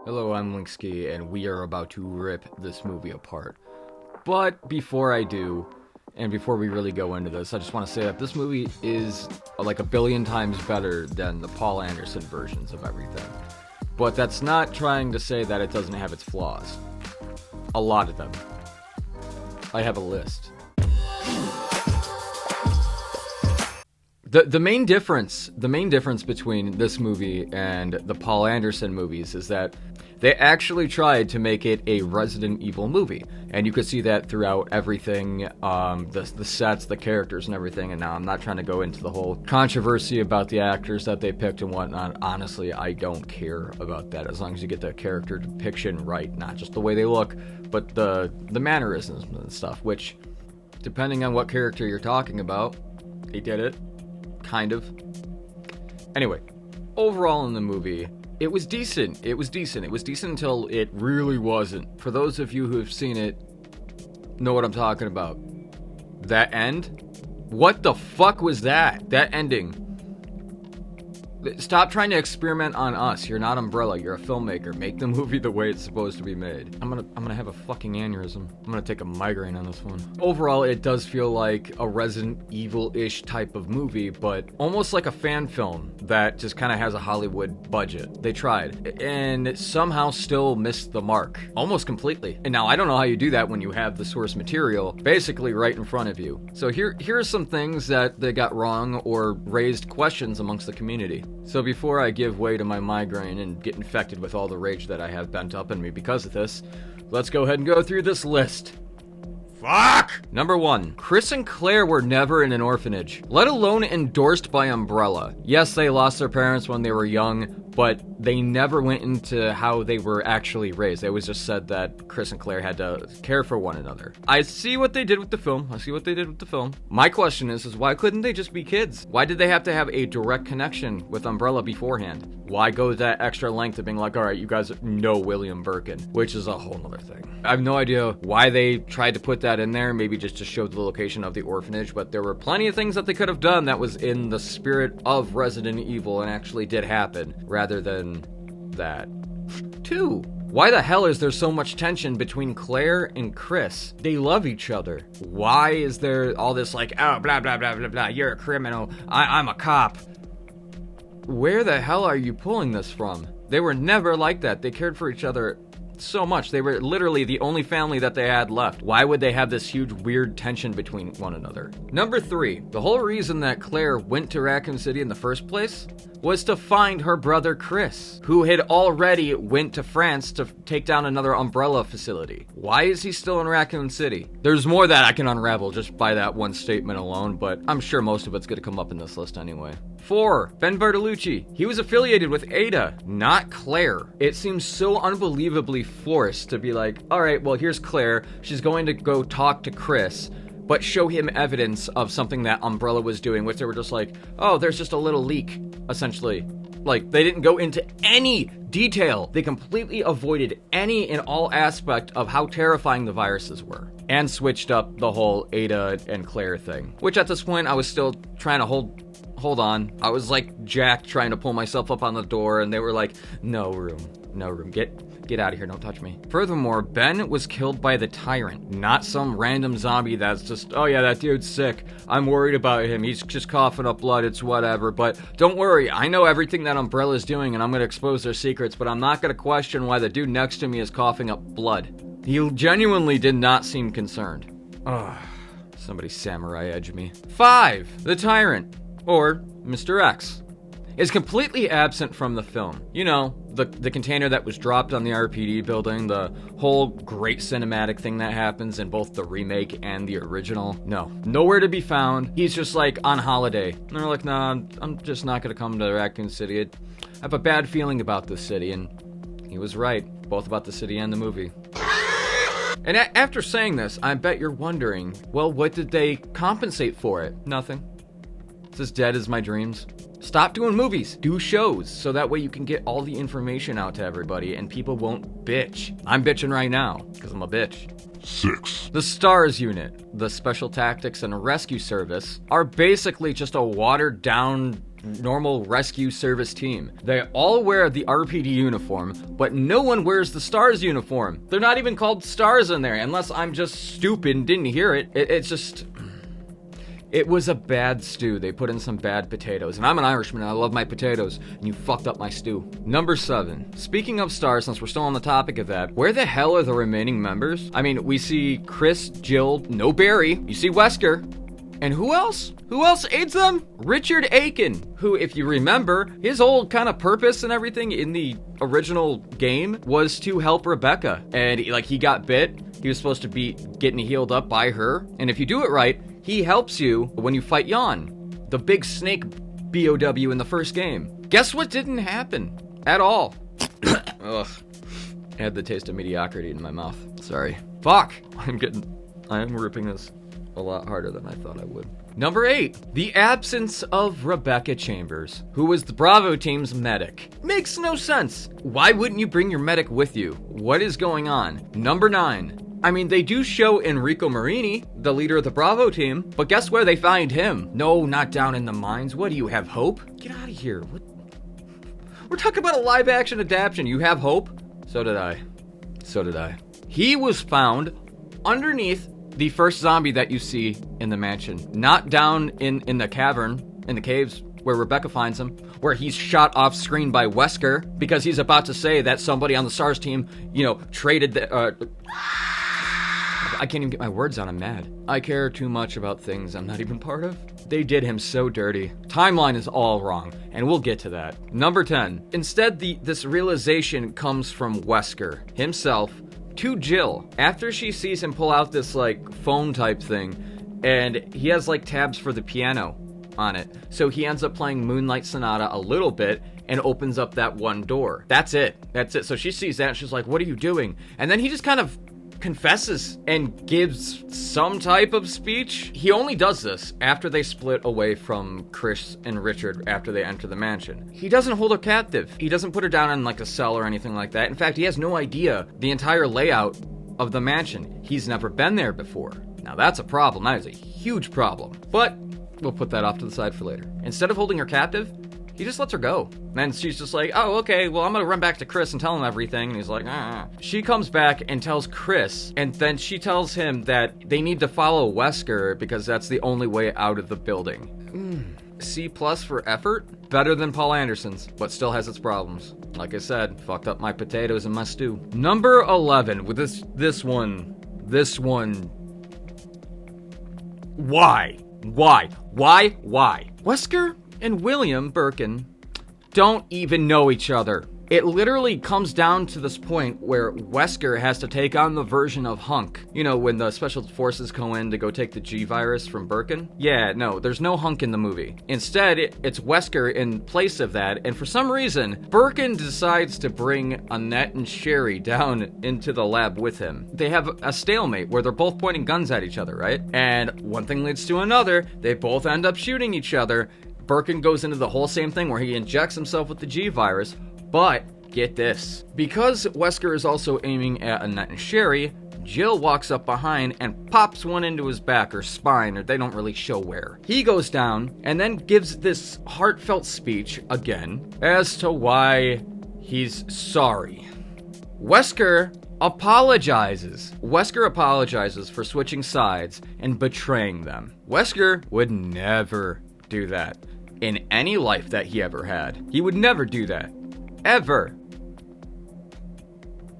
Hello, I'm Linksky, and we are about to rip this movie apart. But before I do, and before we really go into this, I just want to say that this movie is like a billion times better than the Paul Anderson versions of everything. But that's not trying to say that it doesn't have its flaws. A lot of them. I have a list. The main difference between this movie and the Paul Anderson movies is that they actually tried to make it a Resident Evil movie, and you could see that throughout everything, the sets, the characters, and everything. And now I'm not trying to go into the whole controversy about the actors that they picked and whatnot. Honestly, I don't care about that as long as you get the character depiction right, not just the way they look, but the mannerisms and stuff. Which, depending on what character you're talking about, they did it. Kind of. Anyway, overall in the movie, it was decent. It was decent until it really wasn't. For those of you who have seen it, know what I'm talking about. That end? What the fuck was that? That ending. Stop trying to experiment on us. You're not Umbrella. You're a filmmaker. Make the movie the way it's supposed to be made. I'm gonna have a fucking aneurysm. I'm gonna take a migraine on this one. Overall, it does feel like a Resident Evil-ish type of movie, but almost like a fan film that just kind of has a Hollywood budget. They tried, and it somehow still missed the mark. Almost completely. And now, I don't know how you do that when you have the source material basically right in front of you. So here are some things that they got wrong or raised questions amongst the community. So before I give way to my migraine and get infected with all the rage that I have bent up in me because of this, let's go ahead and go through this list. Fuck! Number 1. Chris and Claire were never in an orphanage, let alone endorsed by Umbrella. Yes, they lost their parents when they were young, but they never went into how they were actually raised. It was just said that Chris and Claire had to care for one another. I see what they did with the film. My question is why couldn't they just be kids? Why did they have to have a direct connection with Umbrella beforehand? Why go that extra length of being like, all right, you guys know William Birkin, which is a whole nother thing. I have no idea why they tried to put that in there, maybe just to show the location of the orphanage, but there were plenty of things that they could have done that was in the spirit of Resident Evil and actually did happen, rather than that. 2. Why the hell is there so much tension between Claire and Chris? They love each other. Why is there all this like, oh, blah, blah, blah, blah, blah, you're a criminal, I'm a cop? Where the hell are you pulling this from? They were never like that. They cared for each other so much. They were literally the only family that they had left. Why would they have this huge weird tension between one another? Number 3, the whole reason that Claire went to Raccoon City in the first place was to find her brother Chris, who had already went to France to take down another Umbrella facility. Why is he still in Raccoon City? There's more that I can unravel just by that one statement alone, but I'm sure most of it's going to come up in this list anyway. 4. Ben Bertolucci. He was affiliated with Ada, not Claire. It seems so unbelievably forced to be like, alright, well here's Claire, she's going to go talk to Chris, but show him evidence of something that Umbrella was doing, which they were just like, oh, there's just a little leak, essentially. Like, they didn't go into any detail. They completely avoided any and all aspect of how terrifying the viruses were. And switched up the whole Ada and Claire thing. Which at this point, I was still trying to hold on. I was like Jack trying to pull myself up on the door, and they were like, no room. Get out of here, don't touch me. Furthermore, Ben was killed by the Tyrant, not some random zombie that's just, oh yeah, that dude's sick, I'm worried about him, he's just coughing up blood, it's whatever, but don't worry, I know everything that Umbrella's doing and I'm gonna expose their secrets, but I'm not gonna question why the dude next to me is coughing up blood. He genuinely did not seem concerned. Ugh, somebody samurai edge me. 5. The Tyrant, or Mr. X, is completely absent from the film. You know, the container that was dropped on the RPD building, the whole great cinematic thing that happens in both the remake and the original. No, nowhere to be found. He's just like on holiday. And they're like, nah, I'm just not gonna come to Raccoon City. I have a bad feeling about this city, and he was right, both about the city and the movie. And after saying this, I bet you're wondering, well, what did they compensate for it? Nothing. It's as dead as my dreams. Stop doing movies, do shows, so that way you can get all the information out to everybody and people won't bitch. I'm bitching right now, because I'm a bitch. 6. The STARS unit, the Special Tactics and Rescue Service, are basically just a watered down normal rescue service team. They all wear the RPD uniform, but no one wears the STARS uniform. They're not even called STARS in there, unless I'm just stupid and didn't hear it. It's just... It was a bad stew. They put in some bad potatoes. And I'm an Irishman and I love my potatoes. And you fucked up my stew. Number 7. Speaking of STARS, since we're still on the topic of that, where the hell are the remaining members? I mean, we see Chris, Jill, no Barry. You see Wesker. And who else? Who else aids them? Richard Aiken, who, if you remember, his whole kind of purpose and everything in the original game was to help Rebecca. And he got bit. He was supposed to be getting healed up by her. And if you do it right, he helps you when you fight Jan, the big snake BOW in the first game. Guess what didn't happen at all? Ugh. I had the taste of mediocrity in my mouth. Sorry. Fuck. I am ripping this a lot harder than I thought I would. Number 8, the absence of Rebecca Chambers, who was the Bravo team's medic. Makes no sense. Why wouldn't you bring your medic with you? What is going on? Number 9. I mean, they do show Enrico Marini, the leader of the Bravo team, but guess where they find him? No, not down in the mines. What do you have, hope? Get out of here. What? We're talking about a live-action adaptation. You have hope? So did I. So did I. He was found underneath the first zombie that you see in the mansion. Not down in the cavern, in the caves, where Rebecca finds him, where he's shot off screen by Wesker, because he's about to say that somebody on the STARS team, traded the... I can't even get my words out, I'm mad. I care too much about things I'm not even part of. They did him so dirty. Timeline is all wrong, and we'll get to that. Number 10. Instead, this realization comes from Wesker himself to Jill. After she sees him pull out this, phone type thing, and he has, tabs for the piano on it. So he ends up playing Moonlight Sonata a little bit, and opens up that one door. That's it. So she sees that, and she's like, what are you doing? And then he just kind of confesses and gives some type of speech. He only does this after they split away from Chris and Richard after they enter the mansion. He doesn't hold her captive. He doesn't put her down in a cell or anything like that. In fact, he has no idea the entire layout of the mansion. He's never been there before. Now that's a problem. That is a huge problem. But we'll put that off to the side for later. Instead of holding her captive, he just lets her go. And she's just like, oh, okay, well, I'm gonna run back to Chris and tell him everything. And he's like, ah. She comes back and tells Chris, and then she tells him that they need to follow Wesker because that's the only way out of the building. C+ for effort? Better than Paul Anderson's, but still has its problems. Like I said, fucked up my potatoes and my stew. Number 11, with this one. Why? Wesker and William Birkin don't even know each other. It literally comes down to this point where Wesker has to take on the version of Hunk. When the special forces go in to go take the G-virus from Birkin? Yeah, no, there's no Hunk in the movie. Instead, it's Wesker in place of that, and for some reason, Birkin decides to bring Annette and Sherry down into the lab with him. They have a stalemate where they're both pointing guns at each other, right? And one thing leads to another, they both end up shooting each other. Birkin goes into the whole same thing where he injects himself with the G-virus, but get this. Because Wesker is also aiming at Annette and Sherry, Jill walks up behind and pops one into his back or spine, or they don't really show where. He goes down and then gives this heartfelt speech again as to why he's sorry. Wesker apologizes. Wesker apologizes for switching sides and betraying them. Wesker would never do that in any life that he ever had. He would never do that. Ever.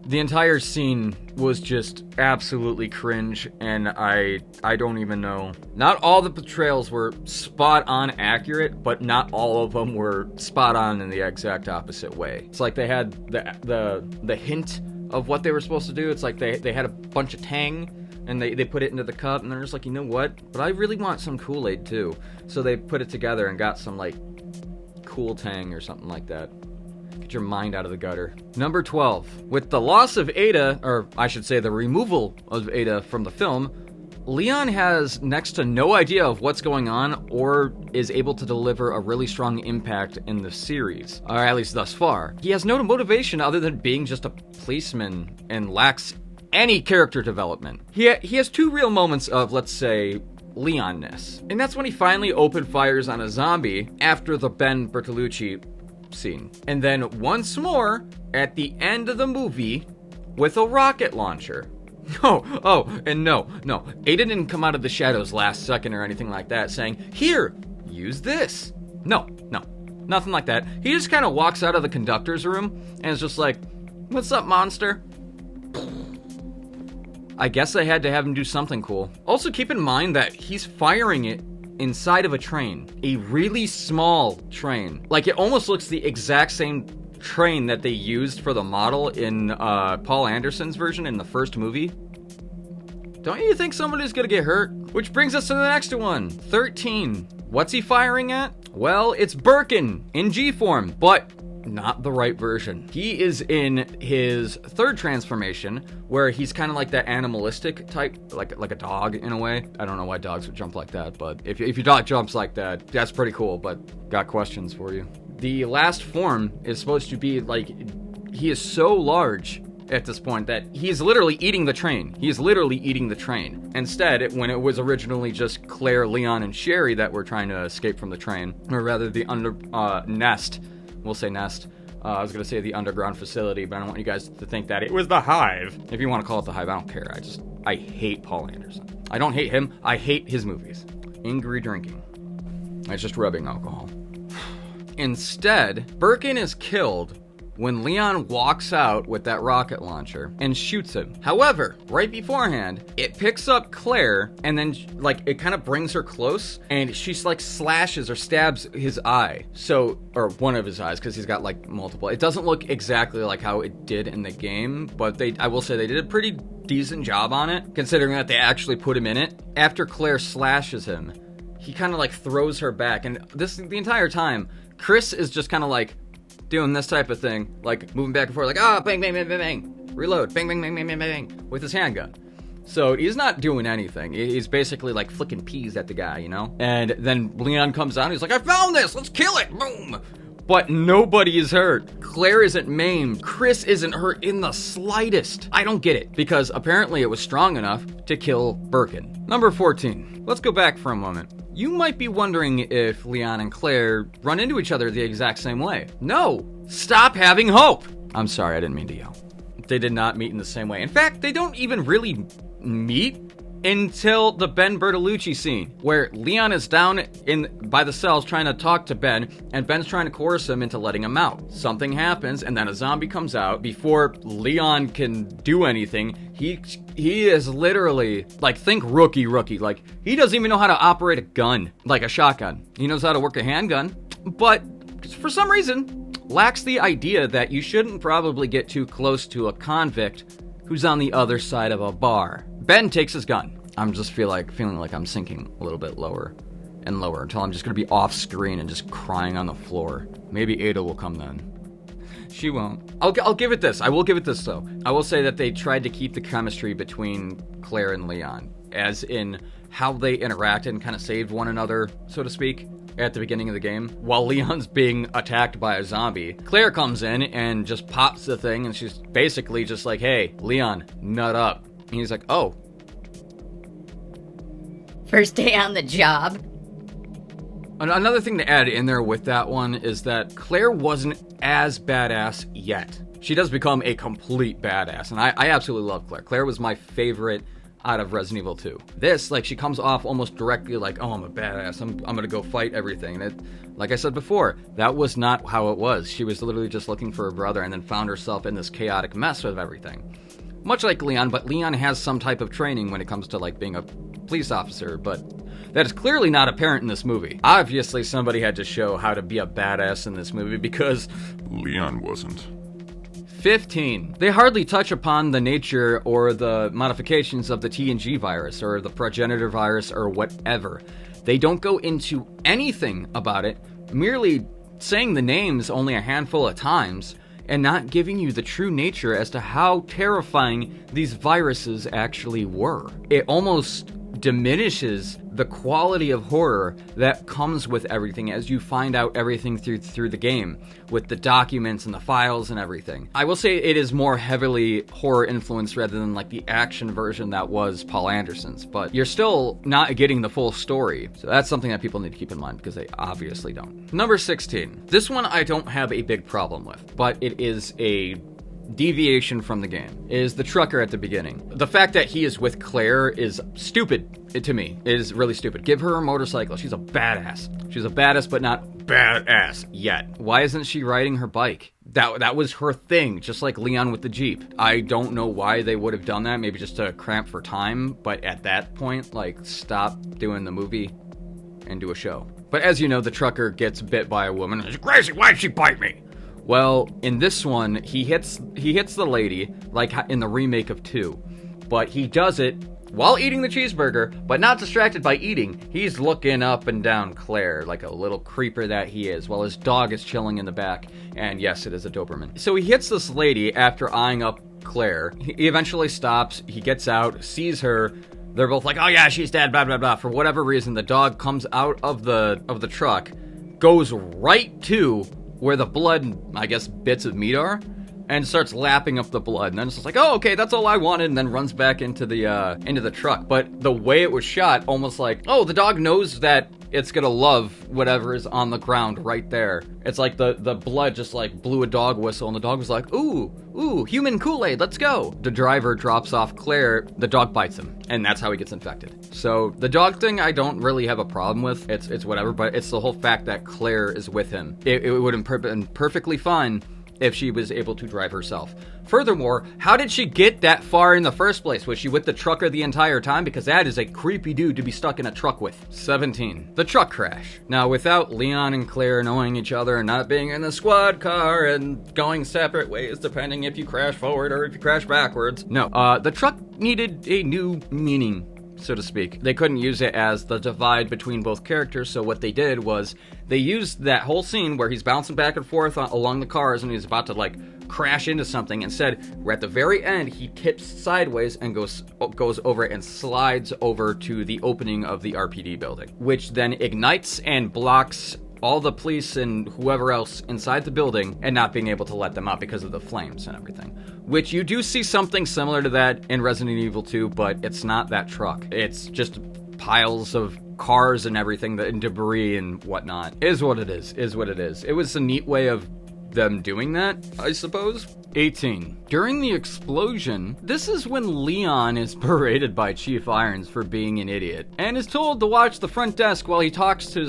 The entire scene was just absolutely cringe, and I don't even know. Not all the portrayals were spot on accurate, but not all of them were spot on in the exact opposite way. It's like they had the hint of what they were supposed to do. It's like they had a bunch of Tang, and they put it into the cup, and they're just like, you know what? But I really want some Kool-Aid too. So they put it together and got some cool Tang or something like that. Get your mind out of the gutter. Number 12. With the loss of Ada, or I should say the removal of Ada from the film, Leon has next to no idea of what's going on or is able to deliver a really strong impact in the series, or at least thus far. He has no motivation other than being just a policeman and lacks any character development. He has two real moments of, let's say, Leon-ness. And that's when he finally opened fires on a zombie after the Ben Bertolucci scene. And then once more, at the end of the movie, with a rocket launcher. No, Aiden didn't come out of the shadows last second or anything like that saying, here, use this. No, nothing like that. He just kind of walks out of the conductor's room and is just like, what's up, monster? I guess I had to have him do something cool. Also, keep in mind that he's firing it inside of a train. A really small train. Like, it almost looks the exact same train that they used for the model in Paul Anderson's version in the first movie. Don't you think somebody's gonna get hurt? Which brings us to the next one. 13. What's he firing at? Well, it's Birkin in G form, but not the right version. He is in his third transformation, where he's kind of like that animalistic type, like a dog in a way. I don't know why dogs would jump like that, but if your dog jumps like that, that's pretty cool, but got questions for you. The last form is supposed to be like, he is so large at this point that he's literally eating the train. He is literally eating the train. Instead, when it was originally just Claire, Leon, and Sherry that were trying to escape from the train, or rather the nest, we'll say nest. I was going to say the underground facility, but I don't want you guys to think that it was the Hive. If you want to call it the Hive, I don't care. I hate Paul Anderson. I don't hate him. I hate his movies. Angry drinking. It's just rubbing alcohol. Instead, Birkin is killed when Leon walks out with that rocket launcher and shoots him. However, right beforehand, it picks up Claire and then it kind of brings her close and she's like slashes or stabs his eye. So, or one of his eyes, because he's got like multiple. It doesn't look exactly like how it did in the game, but I will say they did a pretty decent job on it, considering that they actually put him in it. After Claire slashes him, he kind of like throws her back, and the entire time, Chris is just kind of like doing this type of thing, like moving back and forth, like, bang, bang, bang, bang, bang, reload, bang, bang, bang, bang, bang, bang, with his handgun. So he's not doing anything. He's basically like flicking peas at the guy, you know? And then Leon comes out, and he's like, I found this, let's kill it, boom! But nobody is hurt. Claire isn't maimed. Chris isn't hurt in the slightest. I don't get it, because apparently it was strong enough to kill Birkin. Number 14. Let's go back for a moment. You might be wondering if Leon and Claire run into each other the exact same way. No! Stop having hope! I'm sorry, I didn't mean to yell. They did not meet in the same way. In fact, they don't even really meet until the Ben Bertolucci scene, where Leon is down by the cells trying to talk to Ben, and Ben's trying to coerce him into letting him out. Something happens, and then a zombie comes out. Before Leon can do anything, he is literally, like, think rookie, like, he doesn't even know how to operate a gun, like a shotgun. He knows how to work a handgun, but for some reason, lacks the idea that you shouldn't probably get too close to a convict who's on the other side of a bar. Ben takes his gun. I'm just feeling like I'm sinking a little bit lower and lower until I'm just going to be off screen and just crying on the floor. Maybe Ada will come then. She won't. I'll give it this. I will give it this, though. I will say that they tried to keep the chemistry between Claire and Leon, as in how they interacted and kind of saved one another, so to speak, at the beginning of the game. While Leon's being attacked by a zombie, Claire comes in and just pops the thing, and she's basically just like, hey, Leon, nut up. And he's like, oh. First day on the job. Another thing to add in there with that one is that Claire wasn't as badass yet. She does become a complete badass, and I absolutely love Claire. Claire was my favorite out of Resident Evil 2. This, like, she comes off almost directly like, oh, I'm a badass, I'm gonna go fight everything. And like I said before, that was not how it was. She was literally just looking for her brother and then found herself in this chaotic mess of everything. Much like Leon, but Leon has some type of training when it comes to, like, being a police officer, but that is clearly not apparent in this movie. Obviously, somebody had to show how to be a badass in this movie, because Leon wasn't. 15. They hardly touch upon the nature or the modifications of the TNG virus or the progenitor virus or whatever. They don't go into anything about it, merely saying the names only a handful of times, and not giving you the true nature as to how terrifying these viruses actually were. It almost diminishes the quality of horror that comes with everything as you find out everything through the game, with the documents and the files and everything. I will say it is more heavily horror influenced rather than like the action version that was Paul Anderson's, but you're still not getting the full story. So that's something that people need to keep in mind because they obviously don't. Number 16. This one I don't have a big problem with, but it is a deviation from the game, is the trucker at the beginning. The fact that he is with Claire is stupid to me. It is really stupid. Give her a motorcycle. She's a badass. She's a badass, but not badass yet. Why isn't she riding her bike? That was her thing, just like Leon with the Jeep. I don't know why they would have done that, maybe just to cramp for time, but at that point, like, stop doing the movie and do a show. But as you know, the trucker gets bit by a woman. She's crazy, why'd she bite me? Well, in this one, he hits the lady, like in the remake of 2. But he does it while eating the cheeseburger, but not distracted by eating. He's looking up and down Claire like a little creeper that he is, while his dog is chilling in the back. And yes, it is a Doberman. So he hits this lady after eyeing up Claire. He eventually stops, he gets out, sees her. They're both like, oh yeah, she's dead, blah, blah, blah. For whatever reason, the dog comes out of the truck, goes right to where the blood, I guess, bits of meat are, and starts lapping up the blood. And then it's just like, oh, okay, that's all I wanted, and then runs back into the truck. But the way it was shot, almost like, oh, the dog knows that it's gonna love whatever is on the ground right there. It's like the blood just like blew a dog whistle, and the dog was like, ooh, human Kool-Aid, let's go. The driver drops off Claire, the dog bites him, and that's how he gets infected. So the dog thing I don't really have a problem with. It's whatever, but it's the whole fact that Claire is with him. It would have been perfectly fine if she was able to drive herself. Furthermore, how did she get that far in the first place? Was she with the trucker the entire time? Because that is a creepy dude to be stuck in a truck with. 17. The truck crash. Now, without Leon and Claire knowing each other and not being in the squad car and going separate ways depending if you crash forward or if you crash backwards. No, the truck needed a new meaning, so to speak. They couldn't use it as the divide between both characters, so what they did was they used that whole scene where he's bouncing back and forth along the cars and he's about to like crash into something. Instead, at the very end, he tips sideways and goes over and slides over to the opening of the RPD building, which then ignites and blocks all the police and whoever else inside the building and not being able to let them out because of the flames and everything. Which you do see something similar to that in Resident Evil 2, but it's not that truck. It's just piles of cars and everything, and debris and whatnot. Is what it is. It was a neat way of them doing that, I suppose. 18. During the explosion, this is when Leon is berated by Chief Irons for being an idiot, and is told to watch the front desk while he talks to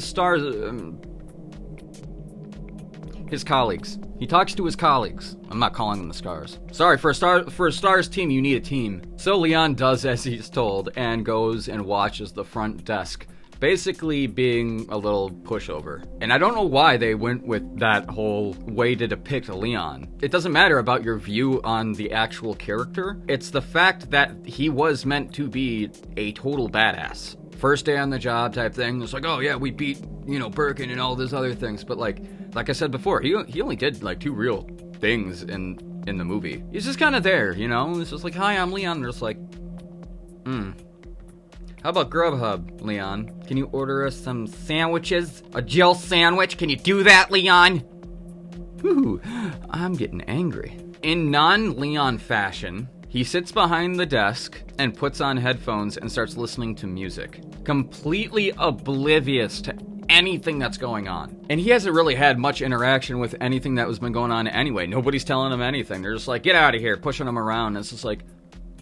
his colleagues. He talks to his colleagues. I'm not calling them the Scars. Sorry, for a Stars team, you need a team. So Leon does as he's told and goes and watches the front desk, basically being a little pushover. And I don't know why they went with that whole way to depict Leon. It doesn't matter about your view on the actual character. It's the fact that he was meant to be a total badass. First day on the job type thing. It's like, oh yeah, we beat, Birkin and all those other things. But like I said before, he only did like 2 real things in the movie. He's just kind of there, It's just like, hi, I'm Leon. And just like, How about Grubhub, Leon? Can you order us some sandwiches? A Jill sandwich? Can you do that, Leon? Ooh, I'm getting angry. In non-Leon fashion, he sits behind the desk and puts on headphones and starts listening to music, completely oblivious to anything that's going on. And he hasn't really had much interaction with anything that was been going on anyway. Nobody's telling him anything. They're just like, get out of here, pushing him around. And it's just like,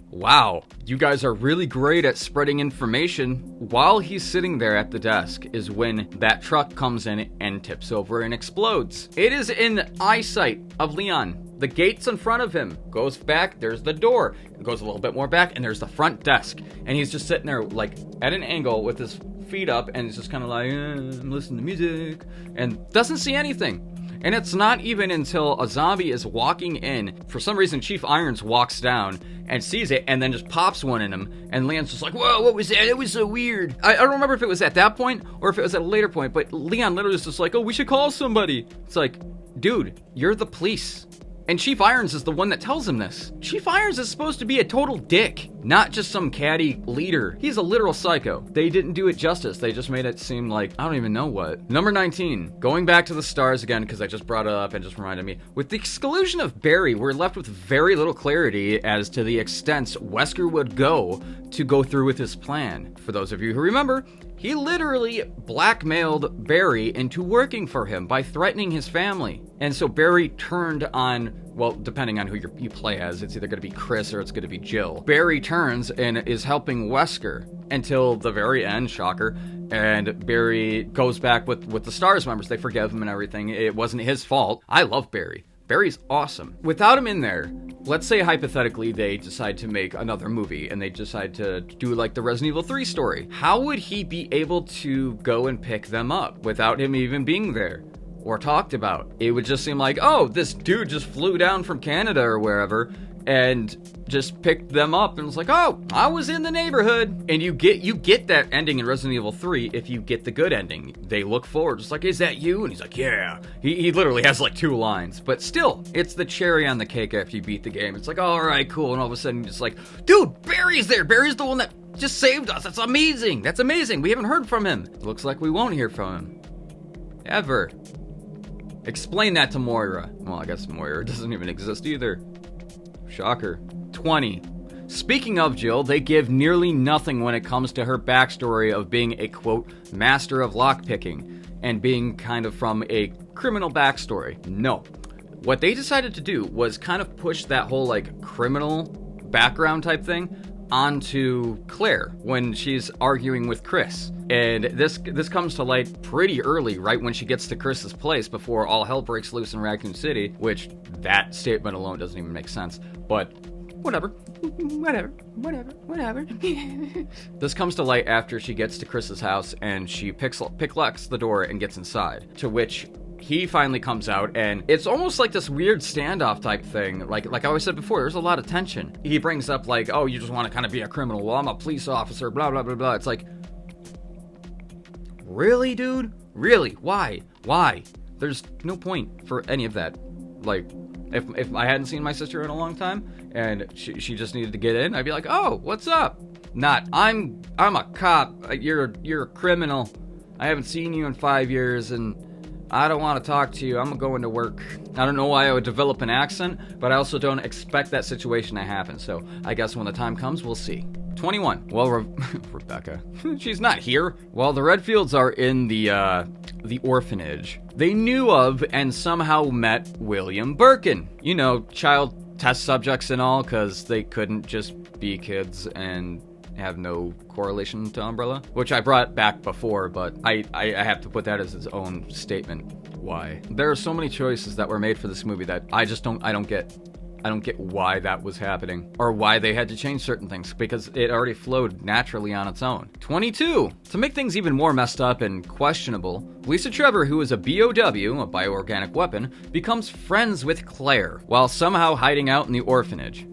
wow, you guys are really great at spreading information. While he's sitting there at the desk is when that truck comes in and tips over and explodes. It is in eyesight of Leon. The gate's in front of him. Goes back, there's the door. It goes a little bit more back, and there's the front desk. And he's just sitting there, like, at an angle with his feet up, and he's just kind of like, I'm listening to music, and doesn't see anything. And it's not even until a zombie is walking in, for some reason Chief Irons walks down and sees it, and then just pops one in him, and Leon's just like, whoa, what was that? It was so weird. I don't remember if it was at that point, or if it was at a later point, but Leon literally is just like, oh, we should call somebody. It's like, dude, you're the police. And Chief Irons is the one that tells him this. Chief Irons is supposed to be a total dick, not just some catty leader. He's a literal psycho. They didn't do it justice. They just made it seem like, I don't even know what. Number 19, going back to the stars again, because I just brought it up and just reminded me. With the exclusion of Barry, we're left with very little clarity as to the extent Wesker would go to go through with his plan. For those of you who remember, he literally blackmailed Barry into working for him by threatening his family. And so Barry turned on, well, depending on who you play as, it's either going to be Chris or it's going to be Jill. Barry turns and is helping Wesker until the very end, shocker, and Barry goes back with the STARS members. They forgive him and everything. It wasn't his fault. I love Barry. Barry's awesome. Without him in there, let's say hypothetically they decide to make another movie and they decide to do like the Resident Evil 3 story. How would he be able to go and pick them up without him even being there or talked about? It would just seem like, oh, this dude just flew down from Canada or wherever and just picked them up and was like, oh, I was in the neighborhood. And you get that ending in Resident Evil 3 if you get the good ending. They look forward, just like, is that you? And he's like, yeah. He literally has like 2 lines, but still, it's the cherry on the cake after you beat the game. It's like, oh, all right, cool. And all of a sudden, it's like, dude, Barry's there. Barry's the one that just saved us. That's amazing. That's amazing. We haven't heard from him. It looks like we won't hear from him. Ever. Explain that to Moira. Well, I guess Moira doesn't even exist either. Shocker. 20. Speaking of Jill, they give nearly nothing when it comes to her backstory of being a, quote, master of lockpicking and being kind of from a criminal backstory. No. What they decided to do was kind of push that whole, like, criminal background type thing onto Claire when she's arguing with Chris. And this comes to light pretty early, right when she gets to Chris's place before all hell breaks loose in Raccoon City, which that statement alone doesn't even make sense. But whatever. This comes to light after she gets to Chris's house and she picklocks the door and gets inside, to which he finally comes out, and it's almost like this weird standoff type thing. Like I always said before, there's a lot of tension. He brings up like, oh, you just want to kind of be a criminal. Well, I'm a police officer, blah, blah, blah, blah. It's like, really, dude? Really? Why? There's no point for any of that. Like, if I hadn't seen my sister in a long time and she just needed to get in, I'd be like, oh, what's up? Not, I'm a cop. You're a criminal. I haven't seen you in 5 years and I don't want to talk to you. I'm going to work. I don't know why I would develop an accent, but I also don't expect that situation to happen. So I guess when the time comes, we'll see. 21. Well, Rebecca, she's not here. While the Redfields are in the orphanage, they knew of and somehow met William Birkin. You know, child test subjects and all, because they couldn't just be kids and have no correlation to Umbrella, which I brought back before, but I have to put that as its own statement. Why? There are so many choices that were made for this movie that I don't get why that was happening or why they had to change certain things, because it already flowed naturally on its own. 22. To make things even more messed up and questionable, Lisa Trevor, who is a BOW, a bioorganic weapon, becomes friends with Claire while somehow hiding out in the orphanage.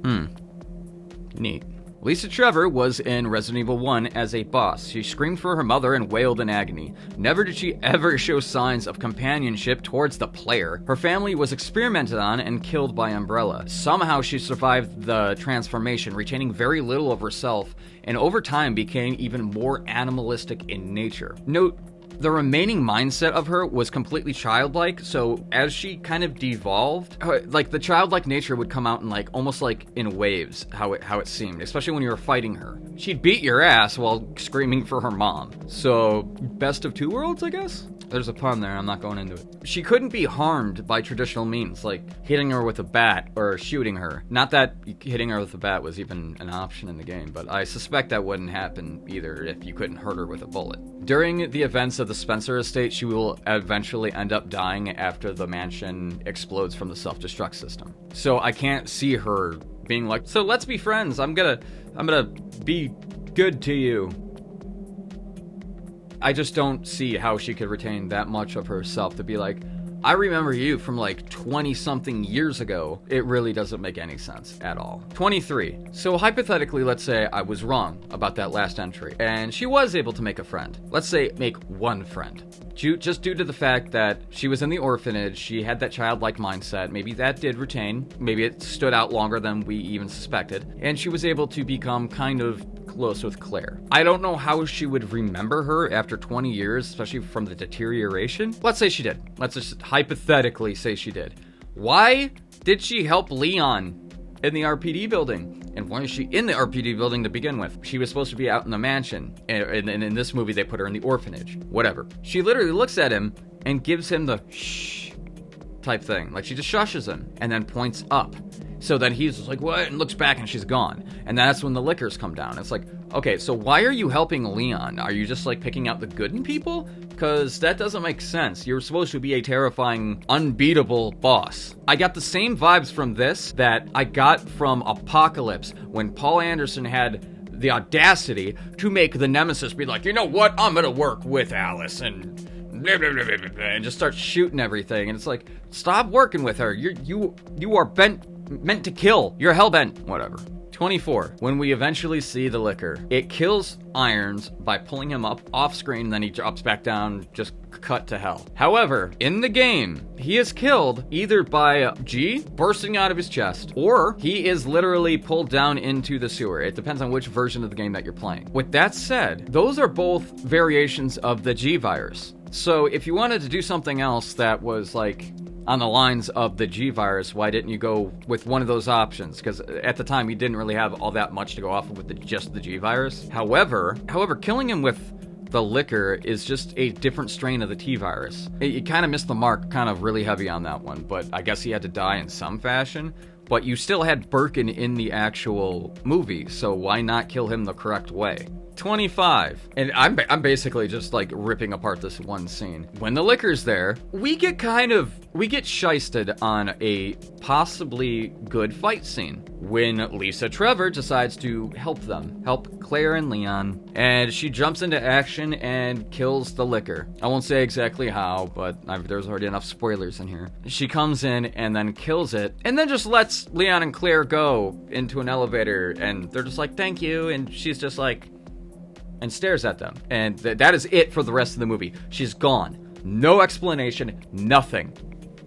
Neat. Lisa Trevor was in Resident Evil 1 as a boss. She screamed for her mother and wailed in agony. Never did she ever show signs of companionship towards the player. Her family was experimented on and killed by Umbrella. Somehow she survived the transformation, retaining very little of herself, and over time became even more animalistic in nature. Note, the remaining mindset of her was completely childlike, so as she kind of devolved, like the childlike nature would come out in like almost like in waves, how it seemed, especially when you were fighting her. She'd beat your ass while screaming for her mom. So, best of two worlds, I guess? There's a pun there, I'm not going into it. She couldn't be harmed by traditional means, like hitting her with a bat or shooting her. Not that hitting her with a bat was even an option in the game, but I suspect that wouldn't happen either if you couldn't hurt her with a bullet. During the events of the Spencer estate, she will eventually end up dying after the mansion explodes from the Self-Destruct System. So I can't see her being like, so let's be friends, I'm gonna be good to you. I just don't see how she could retain that much of herself to be like, I remember you from like 20-something years ago. It really doesn't make any sense at all. 23. So hypothetically, let's say I was wrong about that last entry, and she was able to make a friend. Let's say make one friend. just due to the fact that she was in the orphanage, she had that childlike mindset. Maybe that did retain. Maybe it stood out longer than we even suspected. And she was able to become kind of close with Claire. I don't know how she would remember her after 20 years, especially from the deterioration. Let's say she did. Let's just hypothetically say she did. Why did she help Leon in the RPD building? And why is she in the RPD building to begin with? She was supposed to be out in the mansion. And in this movie, they put her in the orphanage. Whatever. She literally looks at him and gives him the shh type thing. Like, she just shushes him and then points up. So then he's just like, what? And looks back and she's gone. And that's when the liquors come down. It's like, okay, so why are you helping Leon? Are you just like picking out the good in people? Because that doesn't make sense. You're supposed to be a terrifying, unbeatable boss. I got the same vibes from this that I got from Apocalypse when Paul Anderson had the audacity to make the Nemesis be like, you know what? I'm gonna work with Alice and blah, blah, blah, blah, blah, and just start shooting everything. And it's like, stop working with her. You are meant to kill. You're hellbent. Whatever. 24. When we eventually see the liquor, it kills Irons by pulling him up off screen, then he drops back down, just cut to hell. However, in the game, he is killed either by G bursting out of his chest, or he is literally pulled down into the sewer. It depends on which version of the game that you're playing. With that said, those are both variations of the G virus. So if you wanted to do something else that was like on the lines of the G virus, why didn't you go with one of those options? Because at the time, you didn't really have all that much to go off of with just the G virus. However, killing him with the liquor is just a different strain of the T virus. You kind of missed the mark, kind of really heavy on that one, but I guess he had to die in some fashion. But you still had Birkin in the actual movie, so why not kill him the correct way? 25. And I'm basically just like ripping apart this one scene. When the liquor's there, we get shysted on a possibly good fight scene when Lisa Trevor decides to help Claire and Leon, and she jumps into action and kills the liquor. I won't say exactly how, but there's already enough spoilers in here. She comes in and then kills it, and then just lets Leon and Claire go into an elevator, and they're just like, thank you, and she's just like, and stares at them. And that is it for the rest of the movie. She's gone. No explanation, nothing.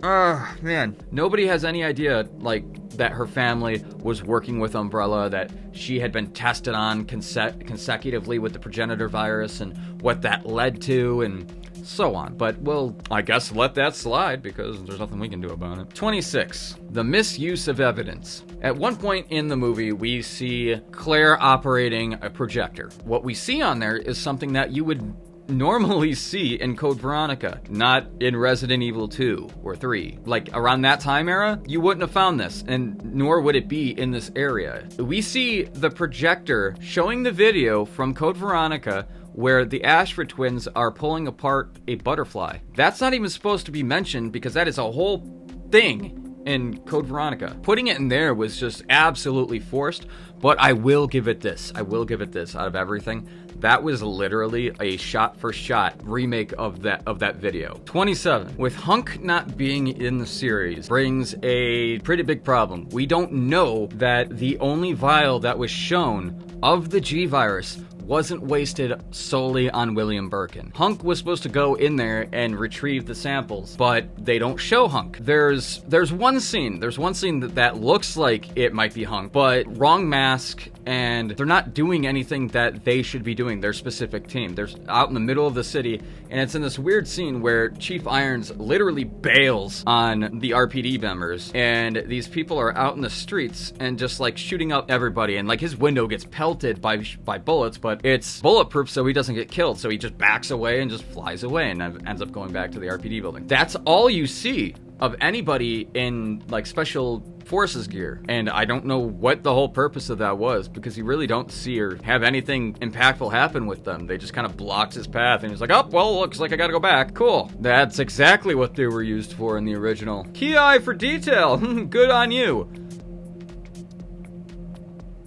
Oh, man. Nobody has any idea, like, that her family was working with Umbrella, that she had been tested on consecutively with the progenitor virus, and what that led to, and so on. But we'll, I guess, let that slide because there's nothing we can do about it. 26. The misuse of evidence. At one point in the movie, we see Claire operating a projector. What we see on there is something that you would normally see in Code Veronica, not in Resident Evil 2 or 3. Like, around that time era, you wouldn't have found this, and nor would it be in this area. We see the projector showing the video from Code Veronica where the Ashford twins are pulling apart a butterfly. That's not even supposed to be mentioned because that is a whole thing in Code Veronica. Putting it in there was just absolutely forced, but I will give it this. Out of everything. That was literally a shot-for-shot remake of that video. 27. With Hunk not being in the series brings a pretty big problem. We don't know that the only vial that was shown of the G virus wasn't wasted solely on William Birkin. Hunk was supposed to go in there and retrieve the samples, but they don't show Hunk. There's one scene that looks like it might be Hunk, but wrong mask, and they're not doing anything that they should be doing, their specific team. They're out in the middle of the city, and it's in this weird scene where Chief Irons literally bails on the RPD members, and these people are out in the streets and just like shooting up everybody, and like his window gets pelted by bullets, but it's bulletproof so he doesn't get killed, so he just backs away and just flies away and ends up going back to the RPD building. That's all you see of anybody in like special forces gear, and I don't know what the whole purpose of that was, because you really don't see or have anything impactful happen with them. They just kind of blocks his path, and he's like, oh, well, looks like I gotta go back. Cool. That's exactly what they were used for in the original. Key eye for detail. Good on you.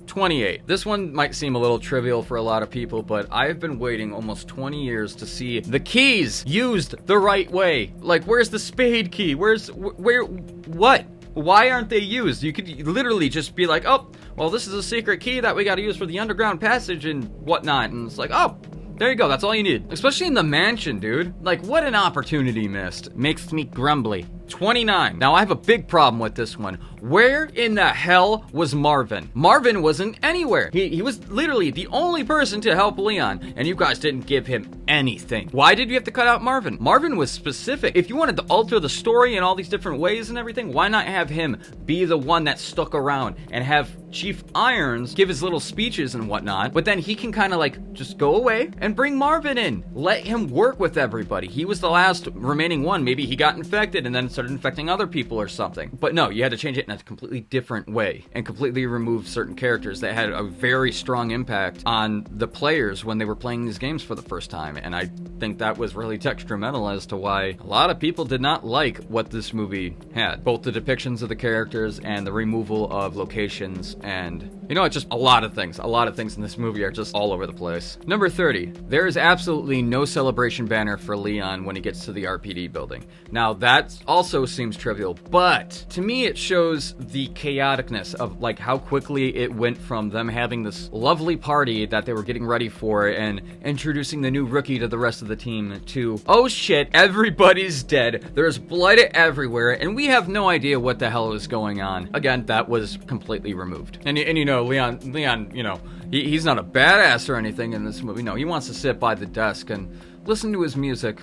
28. This one might seem a little trivial for a lot of people, but I've been waiting almost 20 years to see the keys used the right way. Like, where's the spade key? What? Why aren't they used? You could literally just be like, oh, well, this is a secret key that we gotta use for the underground passage and whatnot. And it's like, oh, There you go, that's all you need. Especially in the mansion, dude. Like, what an opportunity missed. Makes me grumbly. 29. Now, I have a big problem with this one. Where in the hell was Marvin? Marvin wasn't anywhere. He was literally the only person to help Leon, and you guys didn't give him anything. Why did you have to cut out Marvin? Marvin was specific. If you wanted to alter the story in all these different ways and everything, why not have him be the one that stuck around and have Chief Irons give his little speeches and whatnot, but then he can kind of like just go away and bring Marvin in. Let him work with everybody. He was the last remaining one. Maybe he got infected and then started infecting other people or something. But no, you had to change it in a completely different way and completely remove certain characters that had a very strong impact on the players when they were playing these games for the first time. And I think that was really detrimental as to why a lot of people did not like what this movie had. Both the depictions of the characters and the removal of locations, and you know, just a lot of things in this movie are just all over the place. Number 30, there is absolutely no celebration banner for Leon when he gets to the RPD building. Now that also seems trivial, but to me it shows the chaoticness of like how quickly it went from them having this lovely party that they were getting ready for and introducing the new rookie to the rest of the team to, oh shit, everybody's dead, there's blood everywhere, and we have no idea what the hell is going on. Again, that was completely removed. And you know, Leon, you know, he's not a badass or anything in this movie. No, he wants to sit by the desk and listen to his music.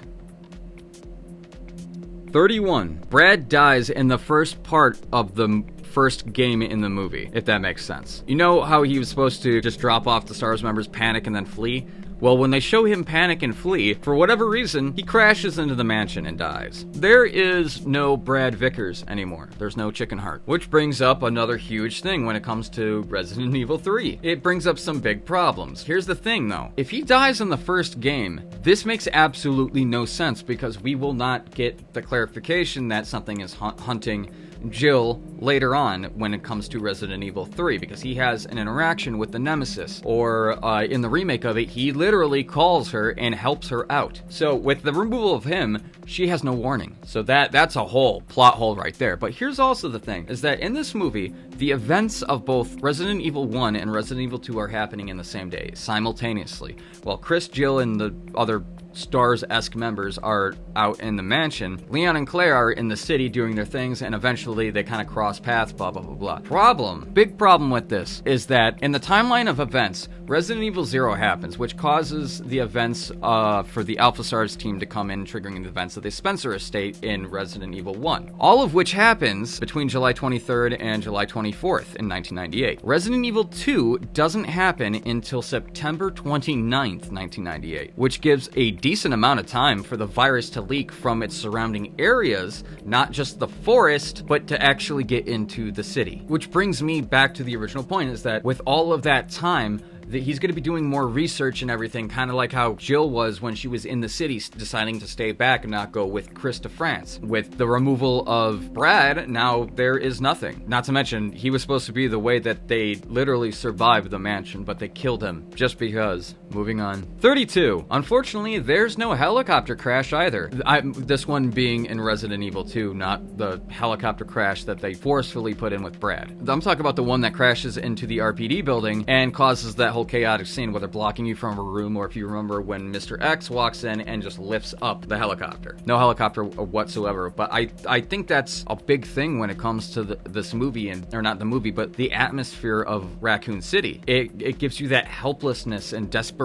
31. Brad dies in the first part of the first game in the movie, if that makes sense. You know how he was supposed to just drop off the STARS members, panic, and then flee? Well, when they show him panic and flee, for whatever reason, he crashes into the mansion and dies. There is no Brad Vickers anymore. There's no Chicken Heart. Which brings up another huge thing when it comes to Resident Evil 3. It brings up some big problems. Here's the thing, though. If he dies in the first game, this makes absolutely no sense because we will not get the clarification that something is hunting Jill later on when it comes to Resident Evil 3, because he has an interaction with the Nemesis, or in the remake of it, he literally calls her and helps her out. So with the removal of him, she has no warning. So that's a whole plot hole right there. But here's also the thing, is that in this movie, the events of both Resident Evil 1 and Resident Evil 2 are happening in the same day, simultaneously. While Chris, Jill, and the other STARS-esque members are out in the mansion, Leon and Claire are in the city doing their things, and eventually they kind of cross paths, blah, blah, blah, blah. Big problem with this is that in the timeline of events, Resident Evil 0 happens, which causes the events for the Alpha STARS team to come in, triggering the events of the Spencer estate in Resident Evil 1. All of which happens between July 23rd and July 24th in 1998. Resident Evil 2 doesn't happen until September 29th, 1998, which gives a decent amount of time for the virus to leak from its surrounding areas, not just the forest, but to actually get into the city. Which brings me back to the original point, is that with all of that time, that he's going to be doing more research and everything, kind of like how Jill was when she was in the city, deciding to stay back and not go with Chris to France. With the removal of Brad, now there is nothing. Not to mention, he was supposed to be the way that they literally survived the mansion, but they killed him just because. Moving on. 32. Unfortunately, there's no helicopter crash either. This one being in Resident Evil 2, not the helicopter crash that they forcefully put in with Brad. I'm talking about the one that crashes into the RPD building and causes that whole chaotic scene, whether blocking you from a room, or if you remember when Mr. X walks in and just lifts up the helicopter. No helicopter whatsoever, but I think that's a big thing when it comes to this movie, or not the movie, but the atmosphere of Raccoon City. It gives you that helplessness and desperation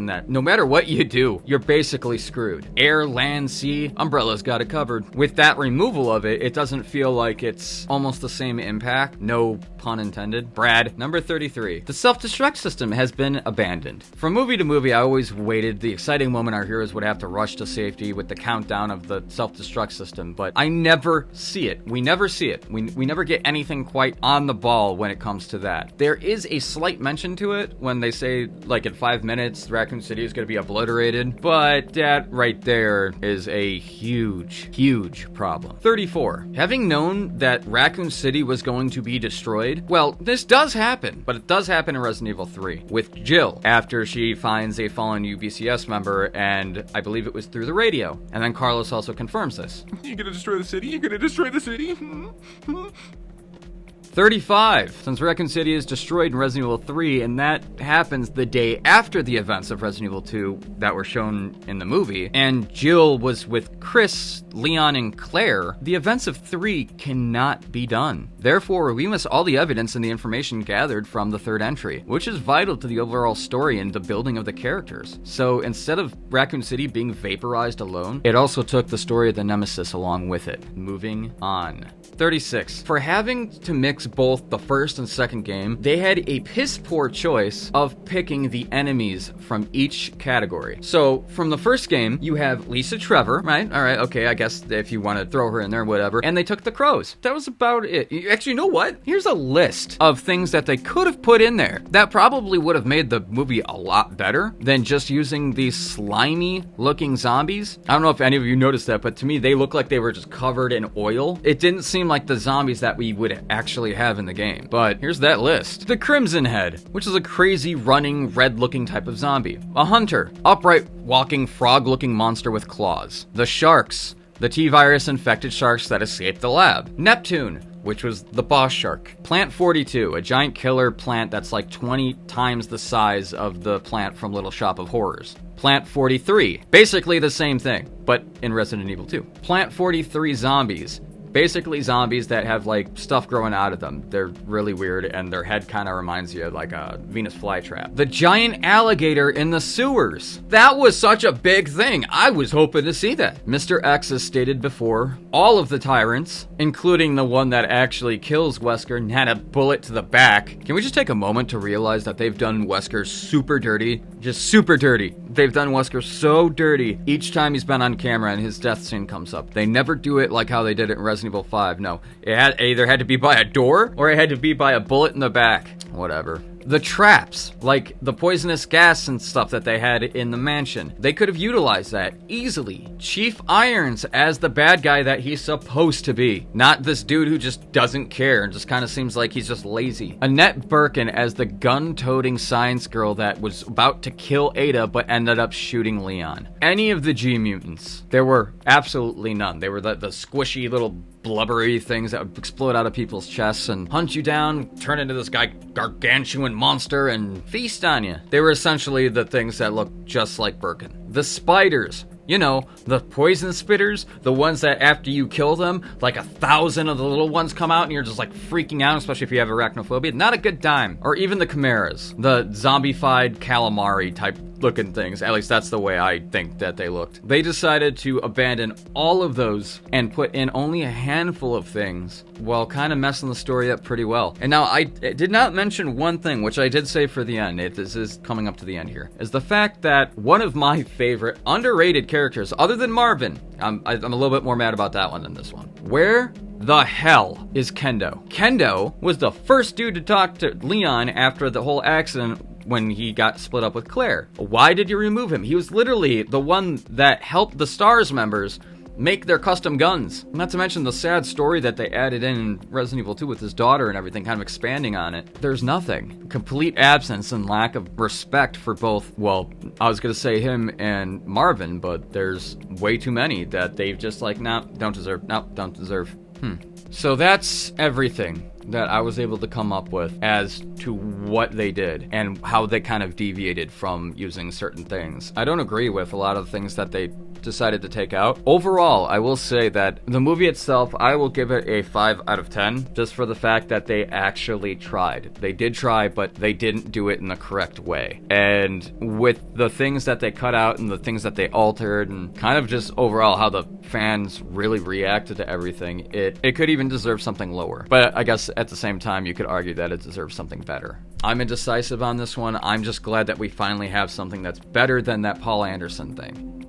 that no matter what you do, you're basically screwed. Air, land, sea, Umbrella's got it covered. With that removal of it, it doesn't feel like it's almost the same impact. No pun intended. Brad. Number 33. The Self-Destruct System has been abandoned. From movie to movie, I always waited the exciting moment our heroes would have to rush to safety with the countdown of the Self-Destruct System, but I never see it. We never see it. We never get anything quite on the ball when it comes to that. There is a slight mention to it when they say, like, in 5 minutes, Raccoon City is going to be obliterated, but that right there is a huge, huge problem. 34. Having known that Raccoon City was going to be destroyed, well, this does happen, but it does happen in Resident Evil 3 with Jill after she finds a fallen UBCS member, and I believe it was through the radio. And then Carlos also confirms this. You gonna destroy the city? You gonna destroy the city? 35, since Raccoon City is destroyed in Resident Evil 3, and that happens the day after the events of Resident Evil 2 that were shown in the movie, and Jill was with Chris, Leon, and Claire, the events of 3 cannot be done. Therefore, we miss all the evidence and the information gathered from the third entry, which is vital to the overall story and the building of the characters. So instead of Raccoon City being vaporized alone, it also took the story of the Nemesis along with it. Moving on. 36. For having to mix both the first and second game, they had a piss poor choice of picking the enemies from each category. So from the first game, you have Lisa Trevor, right? All right, okay, I guess if you want to throw her in there, whatever. And they took the crows. That was about it. Actually, you know what? Here's a list of things that they could have put in there that probably would have made the movie a lot better than just using these slimy looking zombies. I don't know if any of you noticed that, but to me, they look like they were just covered in oil. It didn't seem like the zombies that we would actually have in the game. But here's that list. The Crimson Head, which is a crazy running red looking type of zombie. A hunter, upright walking frog looking monster with claws. The Sharks, the T-virus infected sharks that escaped the lab. Neptune, which was the boss shark. Plant 42, a giant killer plant that's like 20 times the size of the plant from Little Shop of Horrors. Plant 43, basically the same thing, but in Resident Evil 2. Plant 43 zombies. Basically zombies that have like stuff growing out of them. They're really weird and their head kind of reminds you of like a Venus flytrap. The giant alligator in the sewers. That was such a big thing. I was hoping to see that. Mr. X, as stated before, all of the tyrants, including the one that actually kills Wesker, had a bullet to the back. Can we just take a moment to realize that they've done Wesker super dirty? Just super dirty. They've done Wesker so dirty each time he's been on camera and his death scene comes up. They never do it like how they did it in Resident Evil 5. No, it either had to be by a door or it had to be by a bullet in the back. Whatever. The traps, like the poisonous gas and stuff that they had in the mansion, they could have utilized that easily. Chief Irons as the bad guy that he's supposed to be, not this dude who just doesn't care and just kind of seems like he's just lazy. Annette Birkin as the gun-toting science girl that was about to kill Ada but ended up shooting Leon. Any of the G-mutants, there were absolutely none. They were the squishy little blubbery things that would explode out of people's chests and hunt you down, turn into this gargantuan monster, and feast on you. They were essentially the things that looked just like Birkin. The spiders. You know, the poison spitters, the ones that after you kill them, like 1,000 of the little ones come out and you're just like freaking out, especially if you have arachnophobia. Not a good time. Or even the chimeras, the zombified calamari type looking things. At least that's the way I think that they looked. They decided to abandon all of those and put in only a handful of things while kind of messing the story up pretty well. And now I did not mention one thing, which I did say for the end. This is coming up to the end here, is the fact that one of my favorite underrated characters, other than Marvin, I'm a little bit more mad about that one than this one. Where the hell is Kendo? Kendo was the first dude to talk to Leon after the whole accident when he got split up with Claire. Why did you remove him? He was literally the one that helped the STARS members make their custom guns. Not to mention the sad story that they added in Resident Evil 2 with his daughter and everything, kind of expanding on it. There's nothing. Complete absence and lack of respect for both, well, I was gonna say him and Marvin, but there's way too many that they've just like, nah, don't deserve. So that's everything that I was able to come up with as to what they did and how they kind of deviated from using certain things. I don't agree with a lot of the things that they decided to take out. Overall, I will say that the movie itself, I will give it a 5 out of 10, just for the fact that they actually tried. They did try, but they didn't do it in the correct way. And with the things that they cut out and the things that they altered and kind of just overall how the fans really reacted to everything, it could even deserve something lower. But I guess at the same time, you could argue that it deserves something better. I'm indecisive on this one. I'm just glad that we finally have something that's better than that Paul Anderson thing.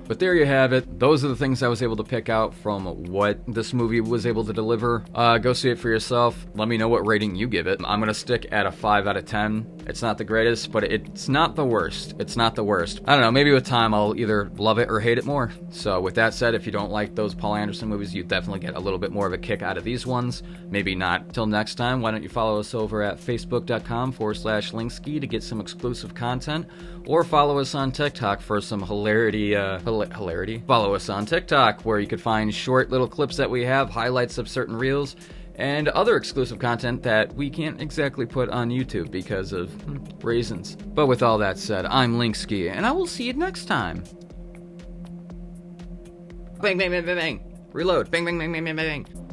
But there you have it. Those are the things I was able to pick out from what this movie was able to deliver. Go see it for yourself. Let me know what rating you give it. I'm going to stick at a 5 out of 10. It's not the greatest, but it's not the worst. It's not the worst. I don't know, maybe with time I'll either love it or hate it more. So with that said, if you don't like those Paul Anderson movies, you definitely get a little bit more of a kick out of these ones. Maybe not. Till next time, why don't you follow us over at facebook.com/Linkski to get some exclusive content, or follow us on TikTok for some hilarity. Follow us on TikTok, where you could find short little clips that we have, highlights of certain reels, and other exclusive content that we can't exactly put on YouTube because of reasons. But with all that said, I'm Linksky, and I will see you next time. Bang, bang, bang, bang, bang. Reload. Bang, bang, bang, bang, bang, bang.